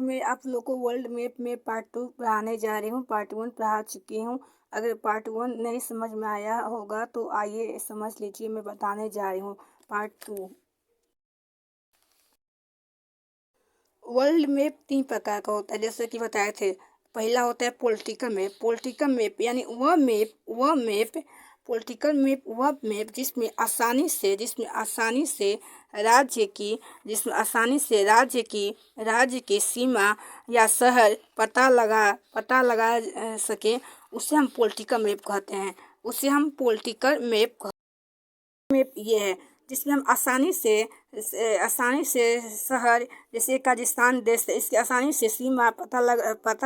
मैं आप लोग को वर्ल्ड मैप में पार्ट 2 पढ़ाने जा रही हूँ। पार्ट 1 पढ़ा चुकी हूँ। अगर पार्ट 1 नहीं समझ में आया होगा तो आइए समझ लीजिए, मैं बताने जा रही हूँ पार्ट 2। वर्ल्ड मैप 3 प्रकार का होता है, जैसे कि बताए थे। पहला होता है पॉलिटिकल मैप। पॉलिटिकल मैप यानी वह मैप जिसमें आसानी से राज्य की सीमा या शहर पता लगा सके, उसे हम पॉलिटिकल मैप कहते हैं। मैप ये है जिसमें हम आसानी से शहर, जैसे काजिस्तान देश है, इसकी आसानी से सीमा पता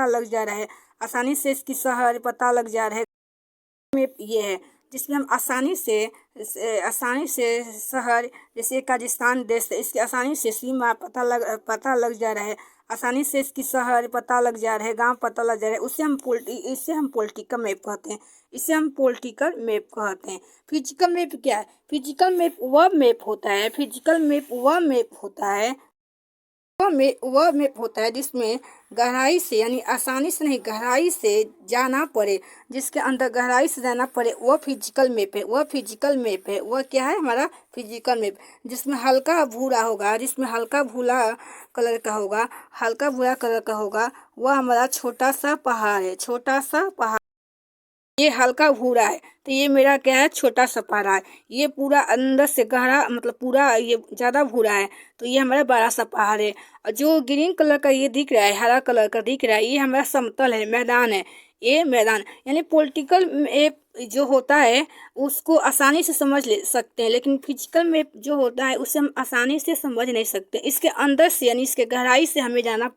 लग जा रहा है, आसानी से इसकी शहर पता लग जा रहा है। मैप ये है जिसमें हम आसानी से शहर, जैसे काजिस्तान देश है, इसकी आसानी से सीमा पता लग जा रहा है, आसानी से इसकी शहर पता लग जा रहा है, गांव पता लग जा रहा है, इसे हम पॉलिटिकल मैप कहते हैं। फिजिकल मैप क्या है? फिजिकल मैप वह मैप होता है जिसमें गहराई से, यानी आसानी से नहीं, गहराई से जाना पड़े, जिसके अंदर गहराई से जाना पड़े, वह फिजिकल मैप है। वह क्या है? हमारा फिजिकल मैप। जिसमें हल्का भूरा कलर का होगा, वह हमारा छोटा सा पहाड़। ये हल्का भूरा है तो ये मेरा क्या है? छोटा सा पहाड़ है। ये पूरा अंदर से गहरा, मतलब पूरा ये ज्यादा भूरा है तो ये हमारा बड़ा सा पहाड़ है। और जो ग्रीन कलर का ये दिख रहा है, हरा कलर का दिख रहा है, ये हमारा समतल है, मैदान है। ये मैदान यानी पॉलिटिकल मैप जो होता है उसको आसानी से समझ ले सकते हैं, लेकिन फिजिकल मैप जो होता है उसे हम आसानी से समझ नहीं सकते। इसके अंदर से, यानी इसके गहराई से हमें जाना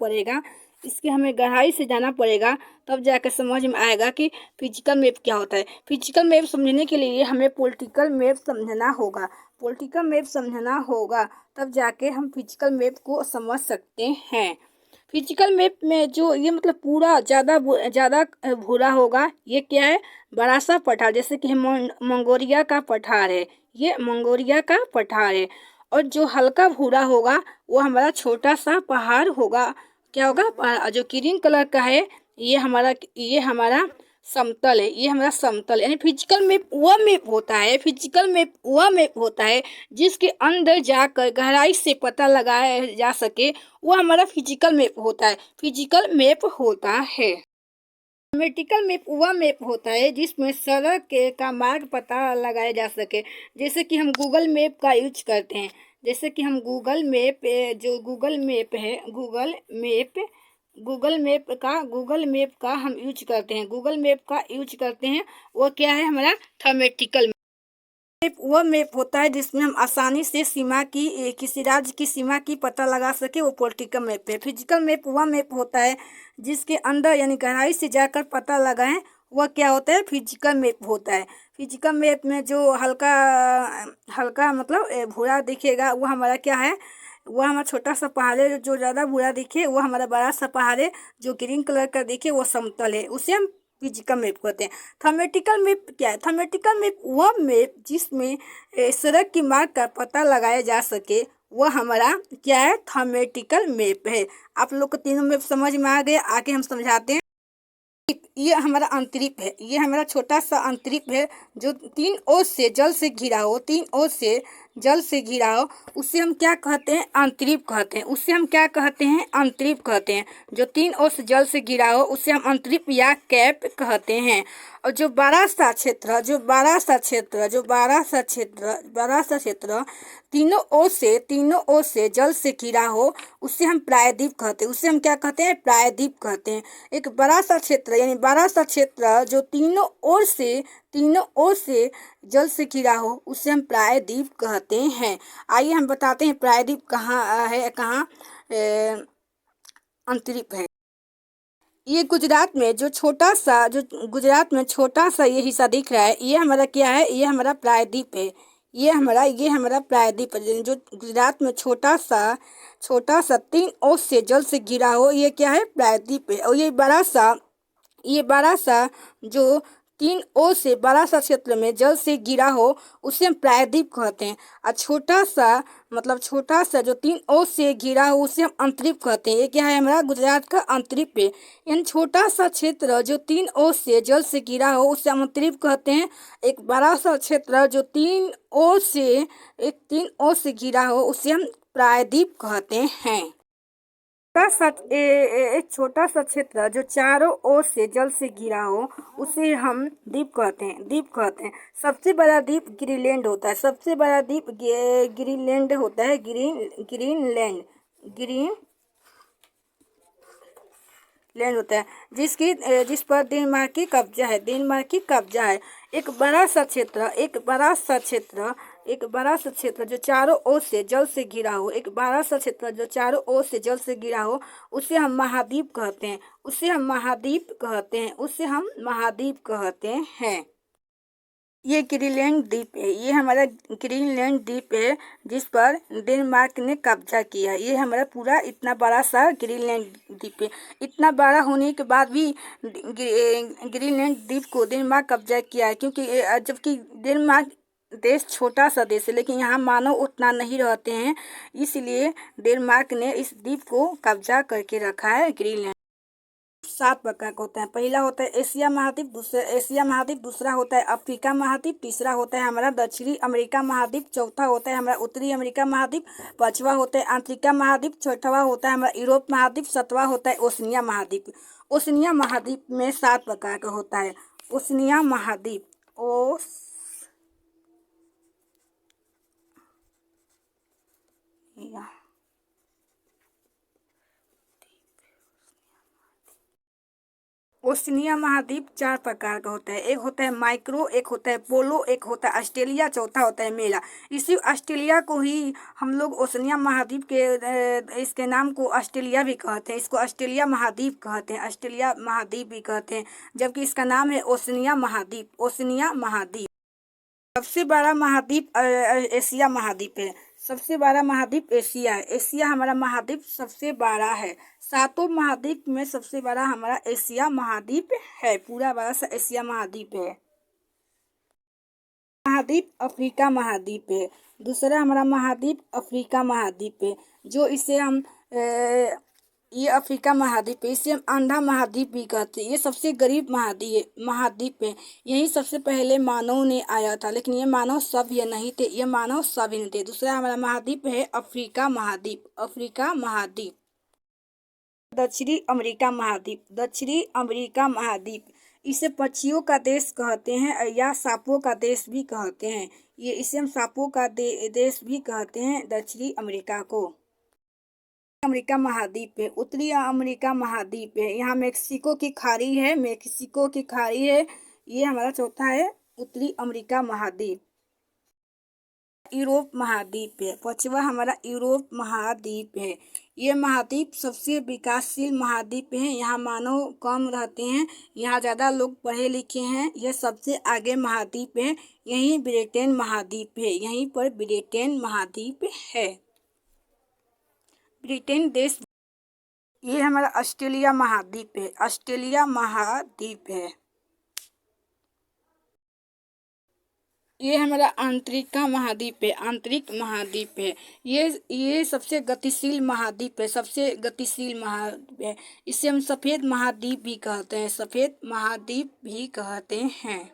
पड़ेगा, तब जाकर समझ में आएगा कि फिजिकल मैप क्या होता है। फिजिकल मैप समझने के लिए हमें पॉलिटिकल मैप समझना होगा, तब जाके हम फिजिकल मैप को समझ सकते हैं। फिजिकल मैप में जो ये मतलब पूरा ज़्यादा भूरा होगा, ये क्या है? बड़ा सा पठार, जैसे कि मंगोलिया का पठार है, ये मंगोलिया का पठार है। और जो हल्का भूरा होगा वो हमारा छोटा सा पहाड़ होगा। क्या होगा? जो ग्रीन कलर का है ये हमारा समतल है, यानी फिजिकल मैप वह मैप होता है जिसके अंदर जाकर गहराई से पता लगाया जा सके, वो हमारा फिजिकल मैप होता है। थमेटिकल मैप वह मैप होता है जिसमें सड़क का मार्ग पता लगाया जा सके, जैसे कि हम गूगल मैप का यूज करते हैं। गूगल मैप का हम यूज करते हैं। वो क्या है? हमारा थमेटिकल मैप वह मैप होता है जिसमें हम आसानी से किसी राज्य की सीमा की पता लगा सके, वो पॉलिटिकल मैप है। फिजिकल मैप वह मैप होता है जिसके अंदर, यानी गहराई से जाकर पता लगाएं, वह क्या होता है? फिजिकल मैप होता है। फिजिकल मैप में जो हल्का मतलब भूरा दिखेगा, वो हमारा क्या है? वह हमारा छोटा सा पहाड़ है। जो ज़्यादा भूरा दिखे वो हमारा बड़ा सा पहाड़ है। जो ग्रीन कलर का दिखे वो समतल है, उसे हम फिजिकल मैप कहते हैं। थमेटिकल मैप क्या है? थमेटिकल मैप वह मैप जिसमें सड़क की मार्ग का पता लगाया जा सके, वह हमारा क्या है? थमेटिकल मैप है। आप लोग को तीनों मैप समझ में आ गए? आगे हम समझाते हैं। ये हमारा अंतरिक्ष है, ये हमारा छोटा सा अंतरिक्ष है जो तीन ओर से जल से घिरा हो, उसे हम क्या कहते हैं? अंतरिक्ष कहते हैं। जो तीन ओर से जल से घिरा हो उसे हम अंतरिक्ष या कैप कहते हैं। और जो बड़ा सा क्षेत्र तीनों ओर से जल से घिरा हो, उसे हम प्रायद्वीप कहते हैं। क्या कहते हैं? प्रायद्वीप कहते हैं। एक बड़ा सा क्षेत्र, यानी बड़ा सा क्षेत्र जो तीनों ओर से जल से घिरा हो, उसे हम प्रायद्वीप कहते हैं। आइए हम बताते हैं प्रायद्वीप कहाँ है, कहाँ अंतरिक्ष है। ये गुजरात में छोटा सा ये हिस्सा दिख रहा है, ये हमारा क्या है? ये हमारा प्रायद्वीप है। ये हमारा प्रायद्वीप है। जो गुजरात में छोटा सा 3 ओर से जल से घिरा हो, ये क्या है? प्रायद्वीप है। और ये बड़ा सा जो तीन ओर से बड़ा सा क्षेत्र में जल से घिरा हो उसे हम प्रायद्वीप कहते हैं। और छोटा सा मतलब छोटा सा जो तीन ओर से घिरा हो उसे हम अंतरीप कहते हैं। ये क्या है हमारा गुजरात का अंतरीप है। यानी छोटा सा क्षेत्र जो तीन ओर से जल से घिरा हो उसे हम अंतरीप कहते हैं। एक बड़ा सा क्षेत्र जो तीन ओर से घिरा हो उसे हम प्रायद्वीप कहते हैं। एक छोटा सा क्षेत्र जो चारों ओर से जल से घिरा हो उसे हम द्वीप कहते हैं। सबसे बड़ा द्वीप ग्रीनलैंड होता है। सबसे बड़ा द्वीप ग्रीनलैंड होता है। ग्रीनलैंड होता है जिस पर डेनमार्क की कब्जा है। एक बड़ा सा क्षेत्र जो चारों ओर से जल से घिरा हो उसे हम महाद्वीप कहते हैं। ये ग्रीनलैंड द्वीप है। ये हमारा ग्रीनलैंड द्वीप है जिस पर डेनमार्क ने कब्जा किया। ये हमारा पूरा इतना बड़ा सा ग्रीनलैंड द्वीप है। इतना बड़ा होने के बाद भी ग्रीनलैंड द्वीप को डेनमार्क कब्जा किया है, क्योंकि जबकि डेनमार्क देश छोटा सा देश है, लेकिन यहाँ मानव उतना नहीं रहते हैं, इसलिए डेनमार्क ने इस द्वीप को कब्जा करके रखा है ग्रीनलैंड। 7 प्रकार का होता है। पहला होता है एशिया महाद्वीप, दूसरा होता है अफ्रीका महाद्वीप, तीसरा होता है हमारा दक्षिणी अमेरिका महाद्वीप, चौथा होता है हमारा उत्तरी अमेरिका महाद्वीप, पांचवा होता है अंटार्कटिका महाद्वीप, छठवा होता है हमारा यूरोप महाद्वीप, सातवां होता है ओशनिया महाद्वीप। ओशनिया महाद्वीप में 7 प्रकार का होता है। ओशनिया महाद्वीप ओशनिया महाद्वीप 4 प्रकार का होता है। एक होता है माइक्रो, एक होता है पोलो, एक होता है ऑस्ट्रेलिया, चौथा होता है मेला। इसी ऑस्ट्रेलिया को ही हम लोग ओशनिया महाद्वीप के इसके नाम को ऑस्ट्रेलिया भी कहते हैं। इसको ऑस्ट्रेलिया महाद्वीप भी कहते हैं, जबकि इसका नाम है ओशनिया महाद्वीप। सबसे बड़ा महाद्वीप एशिया महाद्वीप है। सबसे बड़ा महाद्वीप एशिया है। एशिया हमारा महाद्वीप सबसे बड़ा है। 7 महाद्वीप में सबसे बड़ा हमारा एशिया महाद्वीप है। पूरा बड़ा सा एशिया महाद्वीप है। महाद्वीप अफ्रीका महाद्वीप है। दूसरा हमारा महाद्वीप अफ्रीका महाद्वीप है, जो इसे हम ये अफ्रीका महाद्वीप है, इसे हम आंधा महाद्वीप भी कहते हैं। ये सबसे गरीब महाद्वीप है। यही सबसे पहले मानव ने आया था, लेकिन ये मानव सभ्य नहीं थे। दूसरा हमारा महाद्वीप है अफ्रीका महाद्वीप। दक्षिणी अमेरिका महाद्वीप, इसे पक्षियों का देश कहते हैं या सांपों का देश भी कहते हैं। इसे हम सांपों का देश भी कहते हैं दक्षिणी अमेरिका को। अमेरिका महाद्वीप है। उत्तरी अमेरिका महाद्वीप है। यहाँ मेक्सिको की खाड़ी है। ये हमारा चौथा है उत्तरी अमेरिका महाद्वीप। यूरोप महाद्वीप है। पांचवा हमारा यूरोप महाद्वीप है। ये महाद्वीप सबसे विकासशील महाद्वीप है। यहाँ मानव कम रहते हैं, यहाँ ज़्यादा लोग पढ़े लिखे हैं। यह सबसे आगे महाद्वीप है। यहीं ब्रिटेन महाद्वीप है। ब्रिटेन देश। ये हमारा ऑस्ट्रेलिया महाद्वीप है। ये हमारा आंतरिक महाद्वीप है। ये सबसे गतिशील महाद्वीप है। इसे हम सफ़ेद महाद्वीप भी कहते हैं।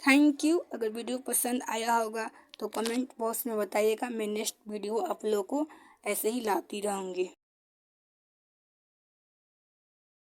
Thank you. अगर वीडियो पसंद आया होगा तो कमेंट बॉक्स में बताइएगा। मैं नेक्स्ट वीडियो आप लोगों को ऐसे ही लाती रहूँगी।